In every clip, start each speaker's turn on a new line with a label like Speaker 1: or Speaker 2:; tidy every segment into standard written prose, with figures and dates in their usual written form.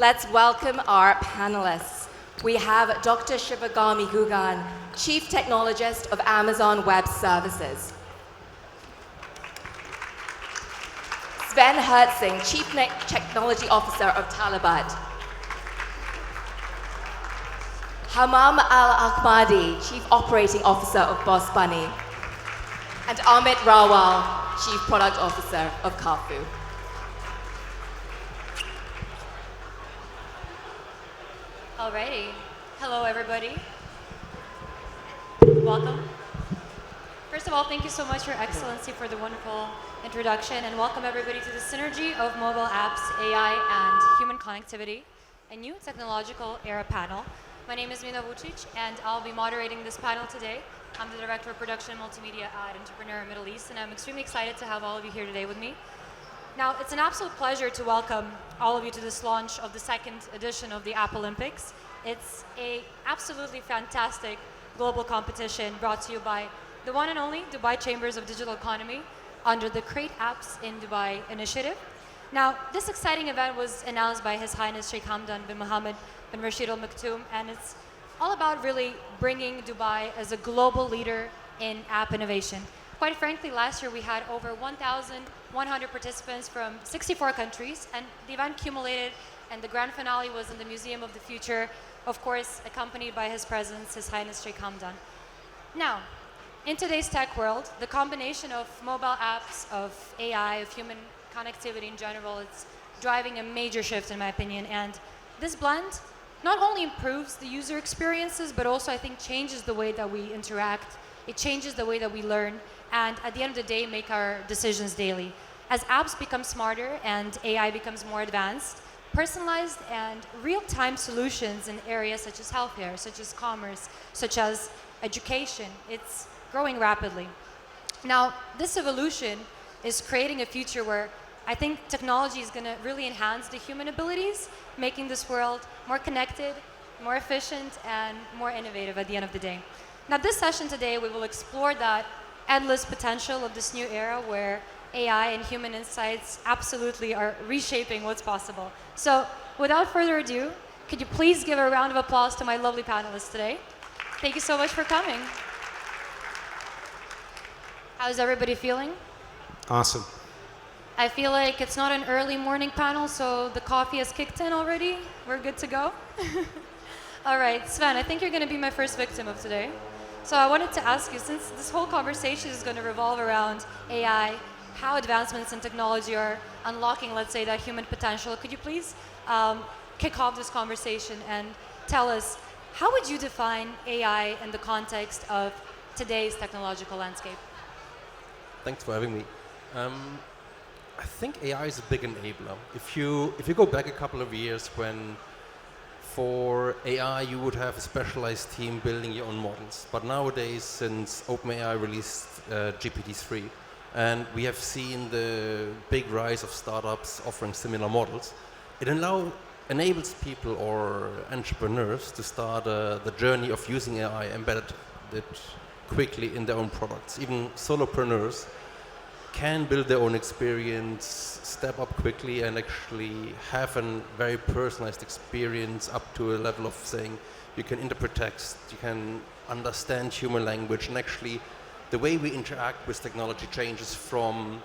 Speaker 1: Let's welcome our panelists. We have Dr. Shivagami Gugan, Chief Technologist of Amazon Web Services. Sven Herzing, Chief Technology Officer of Talabat. Hammam Alahmadi, Chief Operating Officer of Boss Bunny. And Amit Rawal, Chief Product Officer of CAFU.
Speaker 2: Alrighty. Hello, everybody. Welcome. First of all, thank you so much, Your Excellency, for the wonderful introduction, and welcome everybody to the Synergy of Mobile Apps, AI, and Human Connectivity, a new technological era panel. My name is Mina, and I'll be moderating this panel today. I'm the Director of Production and Multimedia at Entrepreneur Middle East, and I'm extremely excited to have all of you here today with me. Now, it's an absolute pleasure to welcome all of you to this launch of the second edition of the App Olympics. It's an absolutely fantastic global competition brought to you by the one and only Dubai Chambers of Digital Economy under the Create Apps in Dubai initiative. Now, this exciting event was announced by His Highness Sheikh Hamdan bin Mohammed bin Rashid Al Maktoum, and it's all about really bringing Dubai as a global leader in app innovation. Quite frankly, last year we had over 1,100 participants from 64 countries, and the event accumulated, and the grand finale was in the Museum of the Future, of course, accompanied by His Presence, His Highness Sheikh Hamdan. Now, in today's tech world, the combination of mobile apps, of AI, of human connectivity in general, it's driving a major shift in my opinion, and this blend not only improves the user experiences, but also I think changes the way that we interact, it changes the way that we learn, and at the end of the day, make our decisions daily. As apps become smarter and AI becomes more advanced, personalized and real-time solutions in areas such as healthcare, such as commerce, such as education, it's growing rapidly. Now, this evolution is creating a future where I think technology is going to really enhance the human abilities, making this world more connected, more efficient, and more innovative at the end of the day. Now, this session today, we will explore that endless potential of this new era where AI and human insights absolutely are reshaping what's possible. So, without further ado, could you please give a round of applause to my lovely panelists today? Thank you so much for coming. How's everybody feeling?
Speaker 3: Awesome.
Speaker 2: I feel like it's not an early morning panel, so the coffee has kicked in already. We're good to go. All right, Sven, I think you're going to be my first victim of today. So I wanted to ask you, since this whole conversation is going to revolve around AI, how advancements in technology are unlocking, let's say, that human potential, could you please kick off this conversation and tell us, how would you define AI in the context of today's technological landscape?
Speaker 3: Thanks for having me. I think AI is a big enabler. If you go back a couple of years when for AI you would have a specialized team building your own models, but nowadays since OpenAI released GPT-3 and we have seen the big rise of startups offering similar models, it enables people or entrepreneurs to start the journey of using AI embedded it quickly in their own products. Even solopreneurs can build their own experience, step up quickly, and actually have a very personalized experience up to a level of saying you can interpret text, you can understand human language, and actually the way we interact with technology changes from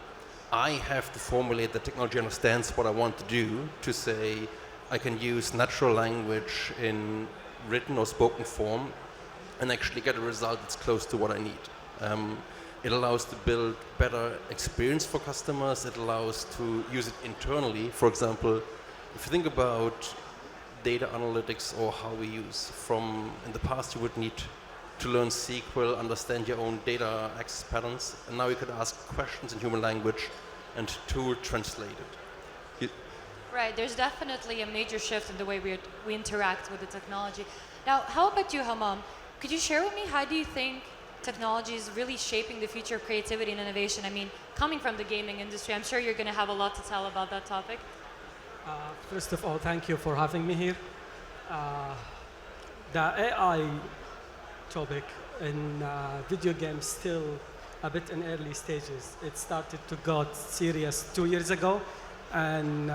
Speaker 3: I have to formulate that technology understands what I want to do to say I can use natural language in written or spoken form and actually get a result that's close to what I need. It allows to build better experience for customers. It allows to use it internally. For example, if you think about data analytics or how we use in the past, you would need to learn SQL, understand your own data access patterns, and now you could ask questions in human language and tool translate it.
Speaker 2: Right, there's definitely a major shift in the way we interact with the technology. Now, how about you, Hammam? Could you share with me, how do you think technology is really shaping the future of creativity and innovation? I mean, coming from the gaming industry, I'm sure you're going to have a lot to tell about that topic.
Speaker 4: First of all, thank you for having me here. The AI topic in video games still a bit in early stages. It started to got serious 2 years ago, and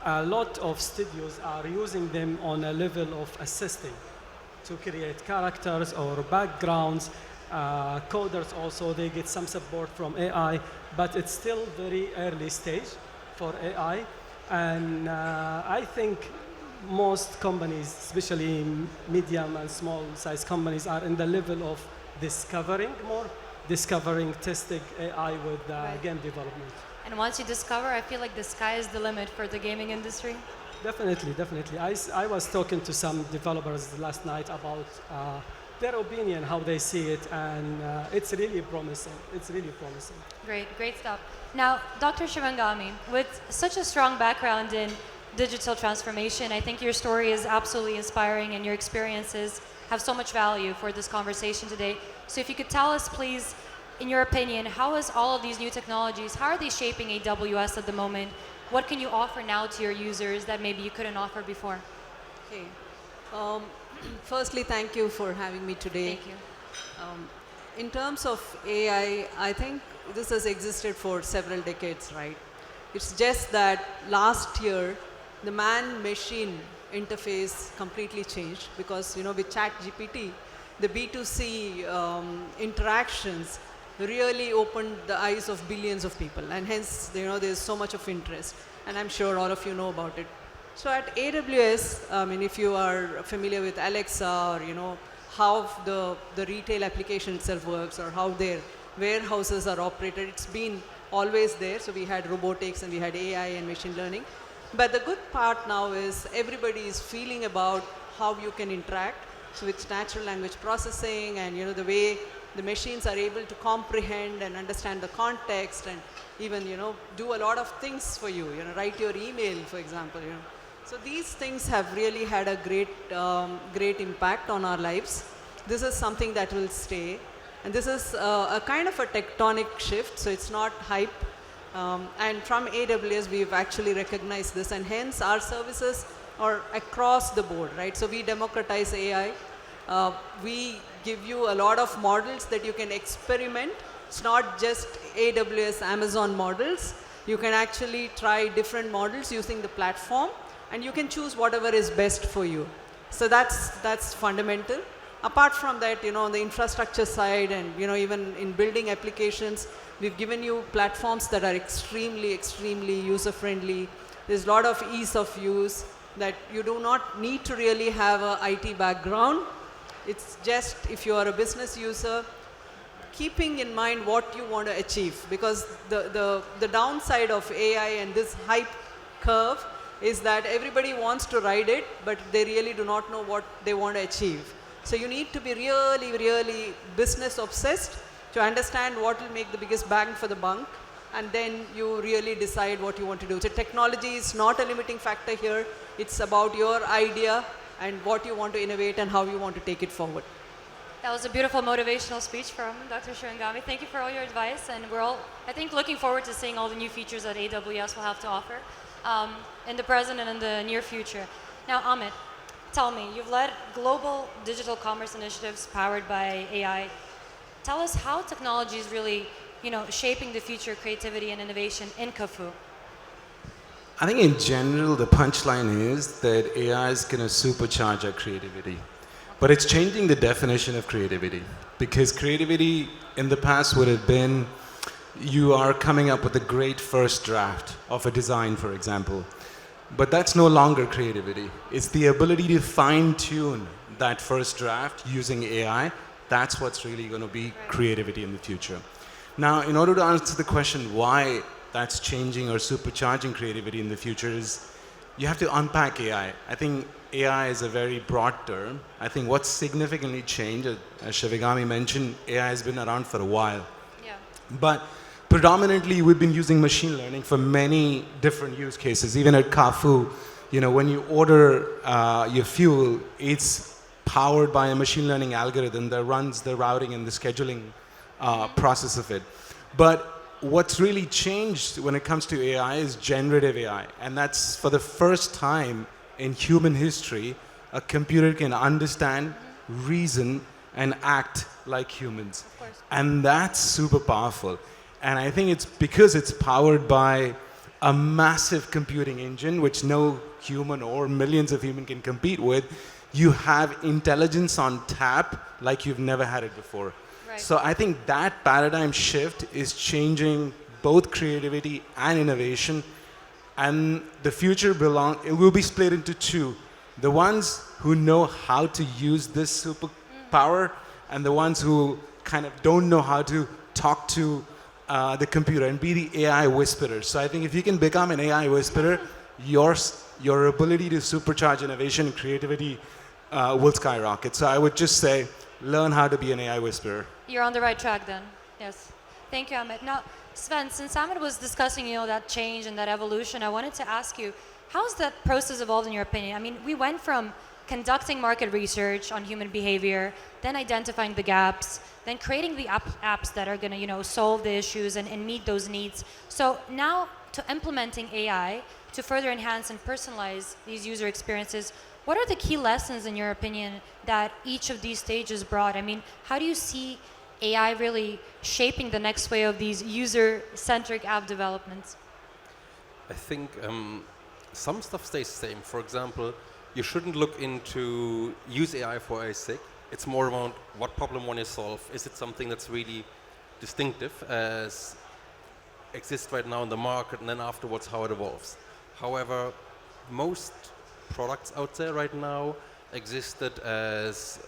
Speaker 4: a lot of studios are using them on a level of assisting to create characters or backgrounds. Coders also, they get some support from AI, but it's still very early stage for AI. And I think most companies, especially medium and small size companies, are in the level of discovering, testing AI with game development.
Speaker 2: And once you discover, I feel like the sky is the limit for the gaming industry.
Speaker 4: Definitely, definitely. I was talking to some developers last night about their opinion, how they see it, and it's really promising. It's really promising.
Speaker 2: Great, great stuff. Now, Dr. Shivagami, with such a strong background in digital transformation, I think your story is absolutely inspiring and your experiences have so much value for this conversation today. So if you could tell us, please, in your opinion, how is all of these new technologies, how are they shaping AWS at the moment? What can you offer now to your users that maybe you couldn't offer before?
Speaker 5: Okay. Firstly, thank you for having me today.
Speaker 2: Thank you.
Speaker 5: In terms of AI, I think this has existed for several decades, right? It's just that last year, the man-machine interface completely changed because, with ChatGPT, the B2C interactions really opened the eyes of billions of people, and hence, there's so much of interest, and I'm sure all of you know about it. So at AWS, if you are familiar with Alexa, or how the retail application itself works, or how their warehouses are operated, it's been always there. So we had robotics and we had AI and machine learning. But the good part now is everybody is feeling about how you can interact. So with natural language processing and the way the machines are able to comprehend and understand the context and even do a lot of things for you, write your email, for example. So these things have really had a great impact on our lives. This is something that will stay, and this is a kind of a tectonic shift. So it's not hype. And from AWS, we've actually recognized this, and hence our services are across the board, right? So we democratize AI. We give you a lot of models that you can experiment. It's not just AWS, Amazon models. You can actually try different models using the platform, and you can choose whatever is best for you. So that's fundamental. Apart from that, on the infrastructure side and even in building applications, we've given you platforms that are extremely, extremely user-friendly. There's a lot of ease of use that you do not need to really have an IT background. It's just if you are a business user, keeping in mind what you want to achieve, because the downside of AI and this hype curve is that everybody wants to ride it, but they really do not know what they want to achieve. So you need to be really, really business obsessed to understand what will make the biggest bang for the buck, and then you really decide what you want to do. So technology is not a limiting factor here. It's about your idea and what you want to innovate and how you want to take it forward.
Speaker 2: That was a beautiful motivational speech from Dr. Shivagami. Thank you for all your advice, and we're all, I think, looking forward to seeing all the new features that AWS will have to offer in the present and in the near future. Now, Amit, tell me, you've led global digital commerce initiatives powered by AI. Tell us how technology is really, shaping the future of creativity and innovation in CAFU.
Speaker 6: I think in general, the punchline is that AI is going to supercharge our creativity. But it's changing the definition of creativity, because creativity in the past would have been you are coming up with a great first draft of a design, for example. But that's no longer creativity. It's the ability to fine-tune that first draft using AI. That's what's really going to be creativity in the future. Now, in order to answer the question why that's changing or supercharging creativity in the future is you have to unpack AI. I think AI is a very broad term. I think what's significantly changed, as Shivagami mentioned, AI has been around for a while.
Speaker 2: Yeah.
Speaker 6: But predominantly, we've been using machine learning for many different use cases. Even at CAFU, when you order your fuel, it's powered by a machine learning algorithm that runs the routing and the scheduling process of it. But what's really changed when it comes to AI is generative AI. And that's for the first time in human history, a computer can understand, reason, and act like humans. And that's super powerful. And I think it's because it's powered by a massive computing engine, which no human or millions of humans can compete with. You have intelligence on tap like you've never had it before.
Speaker 2: Right.
Speaker 6: So I think that paradigm shift is changing both creativity and innovation. And the future it will be split into two. The ones who know how to use this superpower and the ones who kind of don't know how to talk to the computer and be the AI whisperer. So I think if you can become an AI whisperer, your ability to supercharge innovation and creativity will skyrocket. So I would just say, learn how to be an AI whisperer.
Speaker 2: You're on the right track then. Yes. Thank you, Amit. Now, Sven, since Amit was discussing, that change and that evolution, I wanted to ask you, how's that process evolved in your opinion? I mean, we went from conducting market research on human behavior, then identifying the gaps, then creating the apps that are going to, solve the issues and meet those needs. So now to implementing AI to further enhance and personalize these user experiences, what are the key lessons, in your opinion, that each of these stages brought? I mean, how do you see AI really shaping the next wave of these user-centric app developments?
Speaker 3: I think some stuff stays the same. For example, you shouldn't look into use AI for AI's sake. It's more around what problem want you solve. Is it something that's really distinctive as exists right now in the market, and then afterwards how it evolves. However, most products out there right now existed as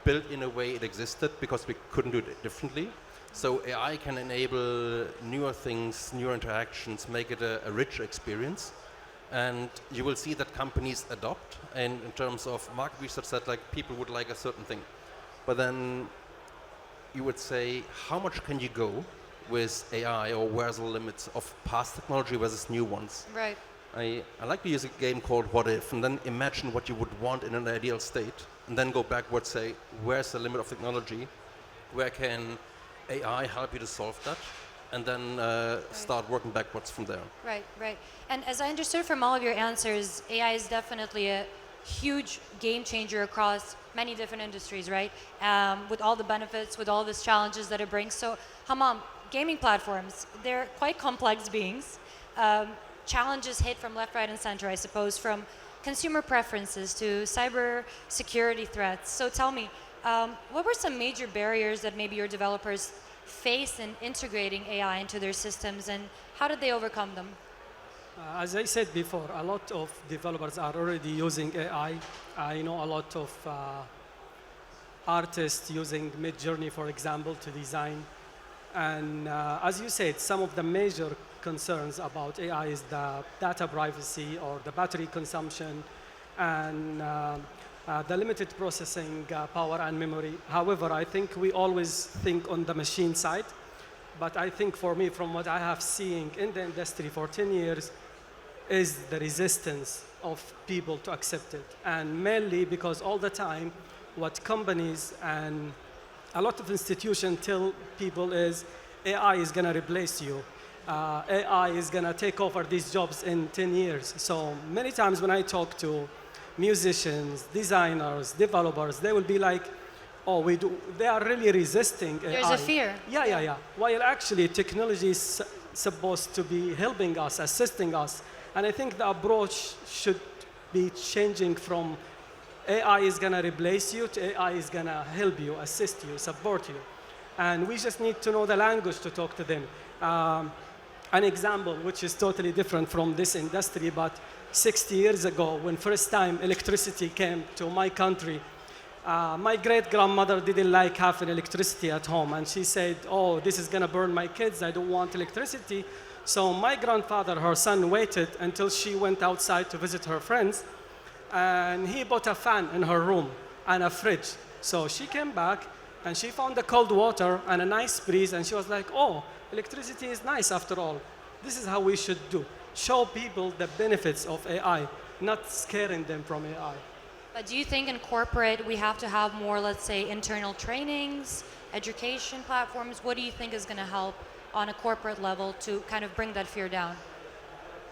Speaker 3: built in a way it existed because we couldn't do it differently. So AI can enable newer things, newer interactions, make it a richer experience. And you will see that companies adopt, and in terms of market research that like people would like a certain thing. But then you would say, how much can you go with AI, or where's the limits of past technology versus new ones?
Speaker 2: Right.
Speaker 3: I like to use a game called What If, and then imagine what you would want in an ideal state, and then go backwards, say, where's the limit of technology? Where can AI help you to solve that? And then start working backwards from there.
Speaker 2: Right, right. And as I understood from all of your answers, AI is definitely a huge game changer across many different industries, right? With all the benefits, with all these challenges that it brings. So, Hammam, gaming platforms, they're quite complex beings. Challenges hit from left, right, and center, I suppose, from consumer preferences to cyber security threats. So tell me, what were some major barriers that maybe your developers face in integrating AI into their systems, and how did they overcome them?
Speaker 4: As I said before, a lot of developers are already using AI. I know a lot of artists using Midjourney, for example, to design. And as you said, some of the major concerns about AI is the data privacy or the battery consumption and the limited processing power and memory. However, I think we always think on the machine side. But I think for me, from what I have seen in the industry for 10 years, is the resistance of people to accept it. And mainly because all the time, what companies and a lot of institutions tell people is AI is going to replace you. AI is going to take over these jobs in 10 years. So many times when I talk to musicians, designers, developers, they will be like, oh, they are really resisting AI.
Speaker 2: There's a fear.
Speaker 4: Yeah. While actually technology is supposed to be helping us, assisting us. And I think the approach should be changing from AI is going to replace you to AI is going to help you, assist you, support you. And we just need to know the language to talk to them. An example, which is totally different from this industry, but 60 years ago, when first time electricity came to my country, my great-grandmother didn't like having electricity at home, and she said, oh, this is going to burn my kids, I don't want electricity. So my grandfather, her son, waited until she went outside to visit her friends, and he bought a fan in her room and a fridge. So she came back, and she found the cold water and a nice breeze, and she was like, oh, electricity is nice after all. This is how we should do. Show people the benefits of AI, not scaring them from AI.
Speaker 2: But do you think in corporate we have to have more, let's say, internal trainings, education platforms? What do you think is going to help on a corporate level to kind of bring that fear down?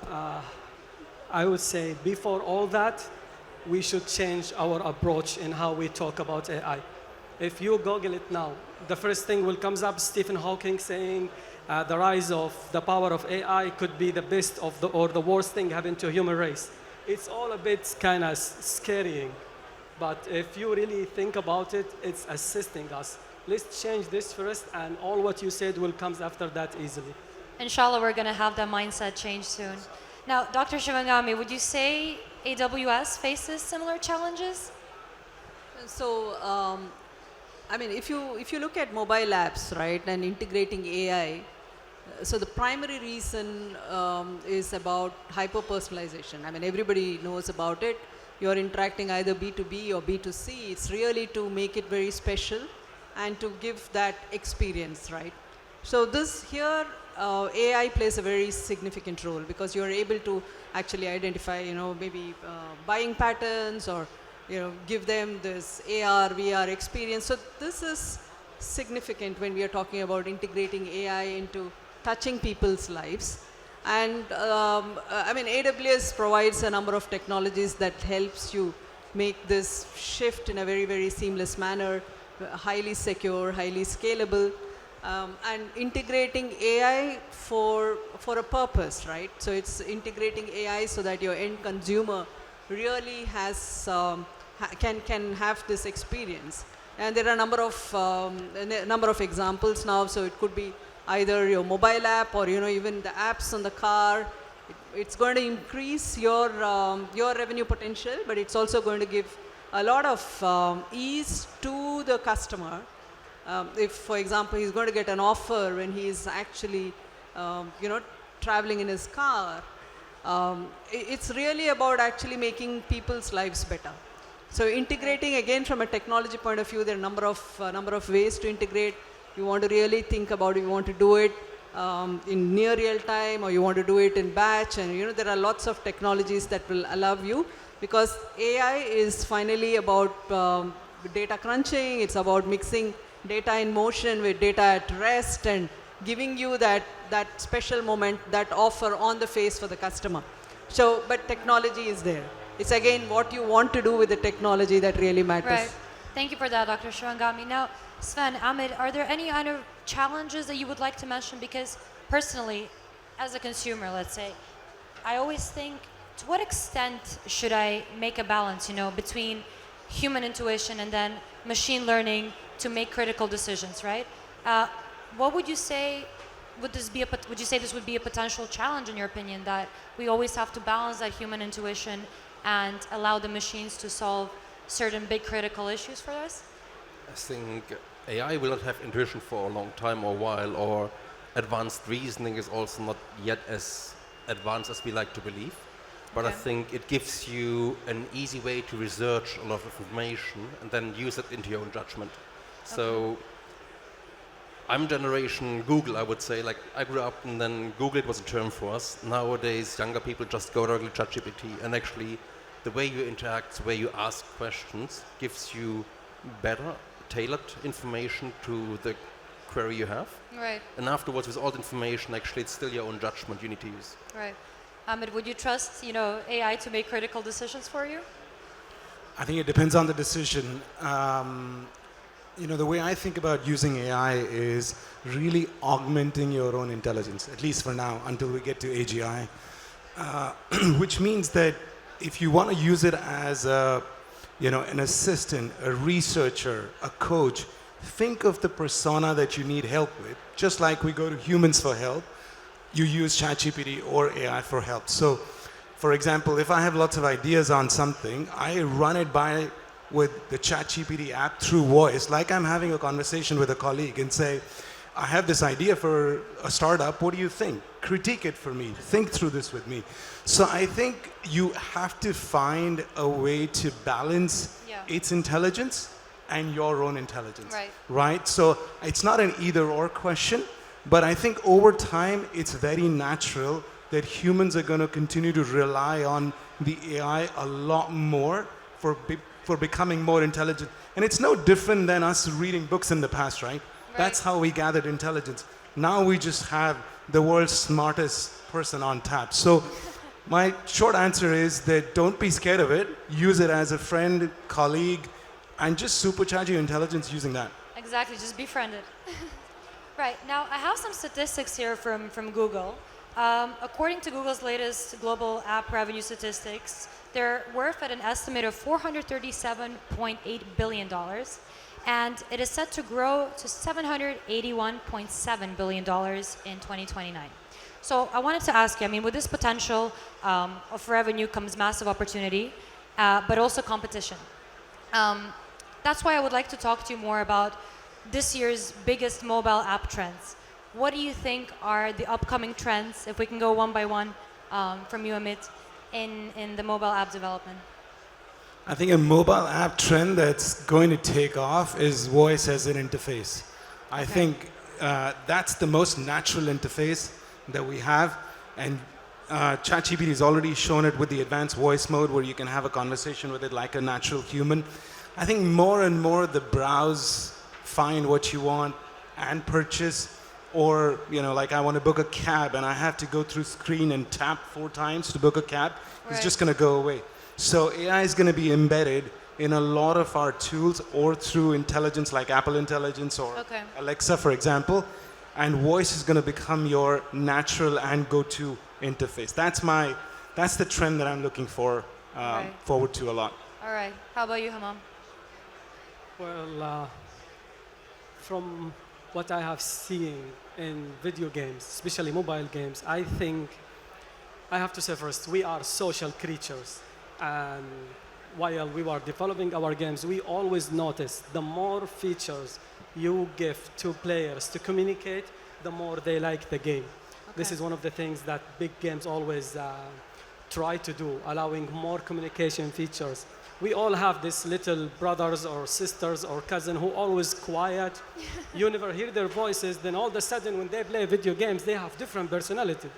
Speaker 4: I would say before all that, we should change our approach in how we talk about AI. If you Google it now, the first thing will comes up Stephen Hawking saying the rise of the power of AI could be the best of the, or the worst thing happen to human race. It's all a bit kind of scaring. But if you really think about it, it's assisting us. Let's change this first, and all what you said will come after that easily.
Speaker 2: Inshallah, we're going to have that mindset change soon. Now, Dr. Shivagami, would you say AWS faces similar challenges?
Speaker 5: So, I mean, if you look at mobile apps, right, and integrating AI, so the primary reason is about hyper-personalization. I mean, everybody knows about it. You're interacting either B2B or B2C. It's really to make it very special and to give that experience, right? So this here, AI plays a very significant role because you're able to actually identify, maybe buying patterns or, give them this AR, VR experience. So this is significant when we are talking about integrating AI into touching people's lives. And I mean, AWS provides a number of technologies that helps you make this shift in a very, very seamless manner, highly secure, highly scalable, and integrating AI for a purpose, right? So it's integrating AI so that your end consumer really has, can have this experience. And there are a number of examples now, so it could be either your mobile app or even the apps on the car. It's going to increase your revenue potential, but it's also going to give a lot of ease to the customer. If, for example, he's going to get an offer when he's actually, traveling in his car, it's really about actually making people's lives better. So integrating, again, from a technology point of view, there are a number of ways to integrate. You want to really think about if you want to do it in near real time or you want to do it in batch, and there are lots of technologies that will allow you, because AI is finally about data crunching. It's about mixing data in motion with data at rest and giving you that special moment, that offer on the face for the customer. So, but technology is there. It's again what you want to do with the technology that really matters.
Speaker 2: Right. Thank you for that, Dr. Shivagami. Now, Sven, Amit, are there any other challenges that you would like to mention? Because personally, as a consumer, let's say, I always think, to what extent should I make a balance, between human intuition and then machine learning to make critical decisions, right? What would you say? Would you say this would be a potential challenge, in your opinion, that we always have to balance that human intuition and allow the machines to solve certain big critical issues for us?
Speaker 3: I think AI will not have intuition for a long time or while, or advanced reasoning is also not yet as advanced as we like to believe. But I think it gives you an easy way to research a lot of information and then use it into your own judgment. So I'm generation Google, I would say. Like, I grew up and then Google was a term for us. Nowadays, younger people just go directly to ChatGPT, and actually the way you interact, the way you ask questions gives you better, tailored information to the query you have.
Speaker 2: Right.
Speaker 3: And afterwards, with all the information, actually, it's still your own judgment you need to use.
Speaker 2: Right. Amit, would you trust, AI to make critical decisions for you?
Speaker 6: I think it depends on the decision. The way I think about using AI is really augmenting your own intelligence, at least for now, until we get to AGI, which means that if you want to use it as an assistant, a researcher, a coach, think of the persona that you need help with. Just like we go to humans for help, you use ChatGPT or AI for help. So, for example, if I have lots of ideas on something, I run it by with the ChatGPT app through voice, like I'm having a conversation with a colleague, and say, I have this idea for a startup, what do you think? Critique it for me, think through this with me. So I think you have to find a way to balance its intelligence and your own intelligence, right? So it's not an either or question, but I think over time, it's very natural that humans are going to continue to rely on the AI a lot more for becoming more intelligent. And it's no different than us reading books in the past, right? That's how we gathered intelligence. Now we just have the world's smartest person on tap. So my short answer is that don't be scared of it. Use it as a friend, colleague, and just supercharge your intelligence using that.
Speaker 2: Exactly, just befriend it. Right. Now, I have some statistics here from Google. According to Google's latest global app revenue statistics, they're worth at an estimate of $437.8 billion, and it is set to grow to $781.7 billion in 2029. So I wanted to ask you, I mean, with this potential of revenue comes massive opportunity, but also competition. That's why I would like to talk to you more about this year's biggest mobile app trends. What do you think are the upcoming trends, if we can go one by one from you, Amit, in the mobile app development?
Speaker 6: I think a mobile app trend that's going to take off is voice as an interface. I think that's the most natural interface that we have, and ChatGPT has already shown it with the advanced voice mode where you can have a conversation with it like a natural human. I think more and more the browse, find what you want and purchase, or like I want to book a cab and I have to go through screen and tap 4 times to book a cab. It's just going to go away. So AI is going to be embedded in a lot of our tools, or through intelligence like Apple Intelligence or Alexa, for example. And voice is going to become your natural and go-to interface. That's the trend that I'm looking for forward to a lot.
Speaker 2: All right. How about you, Hammam?
Speaker 4: Well, from what I have seen in video games, especially mobile games, I think I have to say first, we are social creatures. And while we were developing our games, we always noticed the more features you give to players to communicate, the more they like the game. This is one of the things that big games always try to do, allowing more communication features. We all have these little brothers or sisters or cousin who always quiet. You never hear their voices. Then all of a sudden, when they play video games, they have different personality.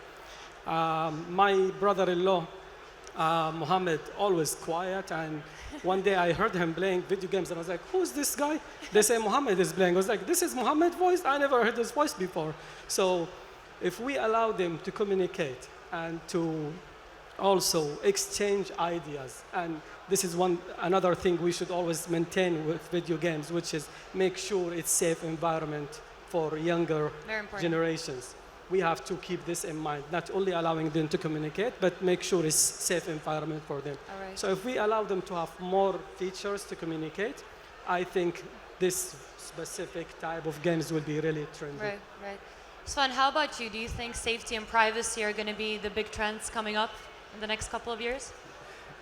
Speaker 4: My brother-in-law, Mohammed, always quiet. And one day I heard him playing video games, and I was like, "Who's this guy?" They say Mohammed is playing. I was like, "This is Mohammed's voice? I never heard his voice before." So, if we allow them to communicate and to also exchange ideas, and this is another thing we should always maintain with video games, which is make sure it's safe environment for younger generations. We have to keep this in mind, not only allowing them to communicate, but make sure it's safe environment for them. So if we allow them to have more features to communicate, I think this specific type of games will be really trendy.
Speaker 2: Right. Sven, how about you? Do you think safety and privacy are going to be the big trends coming up in the next couple of years?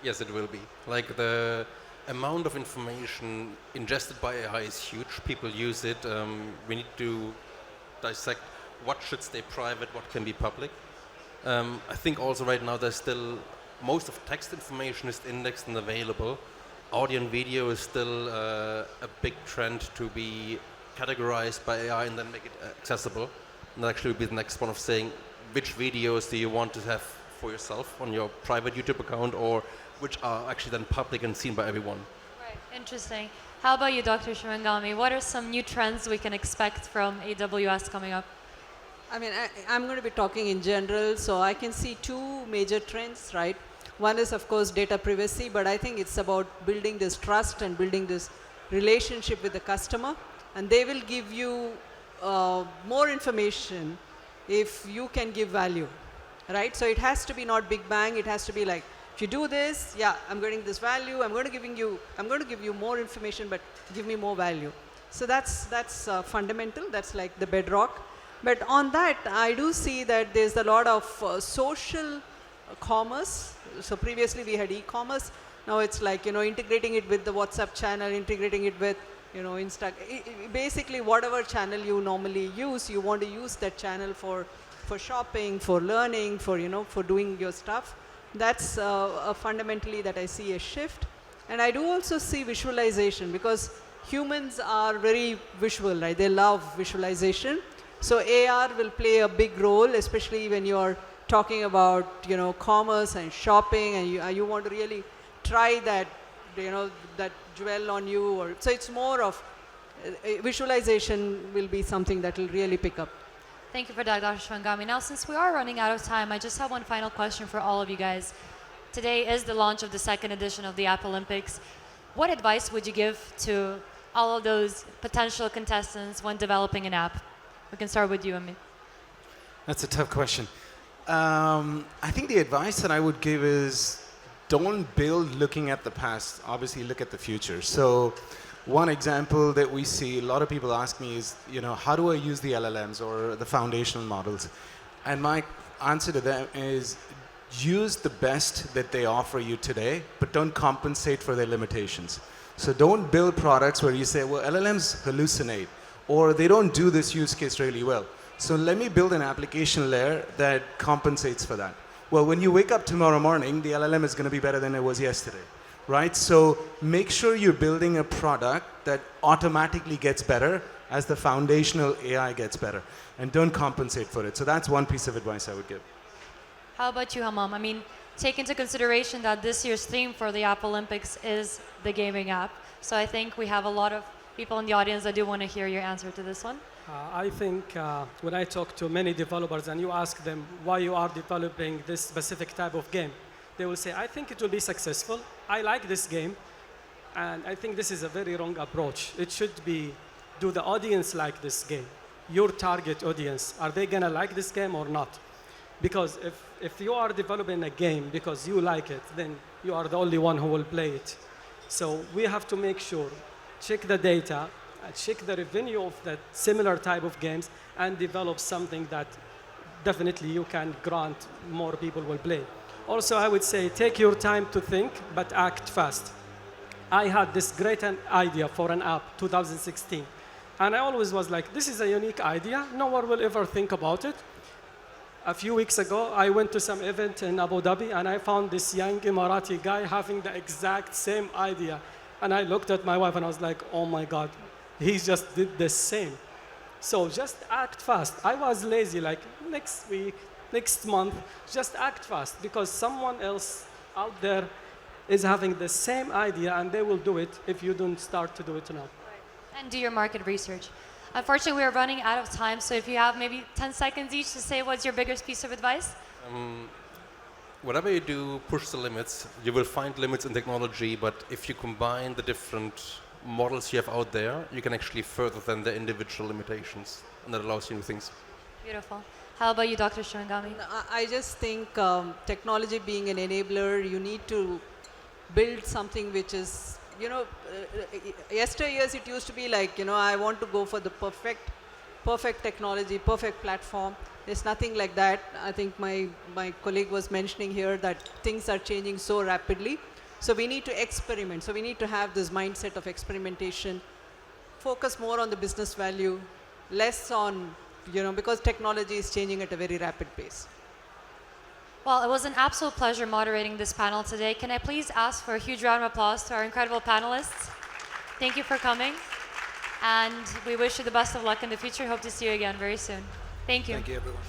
Speaker 3: Yes, it will be. Like, the amount of information ingested by AI is huge. People use it. We need to dissect what should stay private, what can be public. I think also right now there's still, most of text information is indexed and available. Audio and video is still a big trend to be categorized by AI and then make it accessible. And that actually will be the next one of saying, which videos do you want to have for yourself on your private YouTube account, or which are actually then public and seen by everyone.
Speaker 2: Right, interesting. How about you, Dr. Shivagami? What are some new trends we can expect from AWS coming up?
Speaker 5: I mean, I'm going to be talking in general, so I can see 2 major trends, right? One is, of course, data privacy, but I think it's about building this trust and building this relationship with the customer, and they will give you more information if you can give value, right? So it has to be not big bang. It has to be like, if you do this, yeah, I'm getting this value. I'm going to give you more information, but give me more value. So that's fundamental. That's like the bedrock. But on that, I do see that there's a lot of social commerce. So previously we had e-commerce. Now it's like, integrating it with the WhatsApp channel, integrating it with, basically whatever channel you normally use, you want to use that channel for shopping, for learning, for doing your stuff. That's fundamentally that I see a shift. And I do also see visualization, because humans are very visual, right? They love visualization. So AR will play a big role, especially when you're talking about, commerce and shopping, and you want to really try that, that jewel on you. So it's more of visualization will be something that will really pick up.
Speaker 2: Thank you for that, Dr. Shivagami. Now, since we are running out of time, I just have one final question for all of you guys. Today is the launch of the 2nd edition of the App Olympics. What advice would you give to all of those potential contestants when developing an app? We can start with you, Amit.
Speaker 6: That's a tough question. I think the advice that I would give is don't build looking at the past. Obviously, look at the future. So, one example that we see, a lot of people ask me is, how do I use the LLMs or the foundational models? And my answer to them is use the best that they offer you today, but don't compensate for their limitations. So don't build products where you say, well, LLMs hallucinate, or they don't do this use case really well. So let me build an application layer that compensates for that. Well, when you wake up tomorrow morning, the LLM is going to be better than it was yesterday, right? So make sure you're building a product that automatically gets better as the foundational AI gets better, and don't compensate for it. So that's one piece of advice I would give.
Speaker 2: How about you, Hammam? I mean, take into consideration that this year's theme for the App Olympics is the gaming app. So I think we have a lot of people in the audience that do want to hear your answer to this one.
Speaker 4: I think when I talk to many developers and you ask them why you are developing this specific type of game, they will say, I think it will be successful. I like this game. And I think this is a very wrong approach. It should be, do the audience like this game? Your target audience, are they going to like this game or not? Because if you are developing a game because you like it, then you are the only one who will play it. So we have to make sure, check the data, check the revenue of that similar type of games, and develop something that definitely you can grant more people will play. Also, I would say take your time to think, but act fast. I had this great idea for an app, 2016. And I always was like, this is a unique idea. No one will ever think about it. A few weeks ago, I went to some event in Abu Dhabi, and I found this young Emirati guy having the exact same idea. And I looked at my wife, and I was like, oh my God, he just did the same. So just act fast. I was lazy, like next week, next month, just act fast, because someone else out there is having the same idea, and they will do it if you don't start to do it now.
Speaker 2: And do your market research. Unfortunately, we are running out of time, so if you have maybe 10 seconds each to say what's your biggest piece of advice?
Speaker 3: Whatever you do, push the limits. You will find limits in technology, but if you combine the different models you have out there, you can actually further than the individual limitations, and that allows you new things.
Speaker 2: Beautiful. How about you, Dr. Shivagami?
Speaker 5: I just think technology being an enabler, you need to build something which is, yesteryears it used to be like, I want to go for the perfect technology, perfect platform. There's nothing like that. I think my colleague was mentioning here that things are changing so rapidly. So we need to experiment. So we need to have this mindset of experimentation, focus more on the business value, less on, because technology is changing at a very rapid pace.
Speaker 2: Well, it was an absolute pleasure moderating this panel today. Can I please ask for a huge round of applause to our incredible panelists? Thank you for coming. And we wish you the best of luck in the future. Hope to see you again very soon. Thank you.
Speaker 6: Thank you, everyone.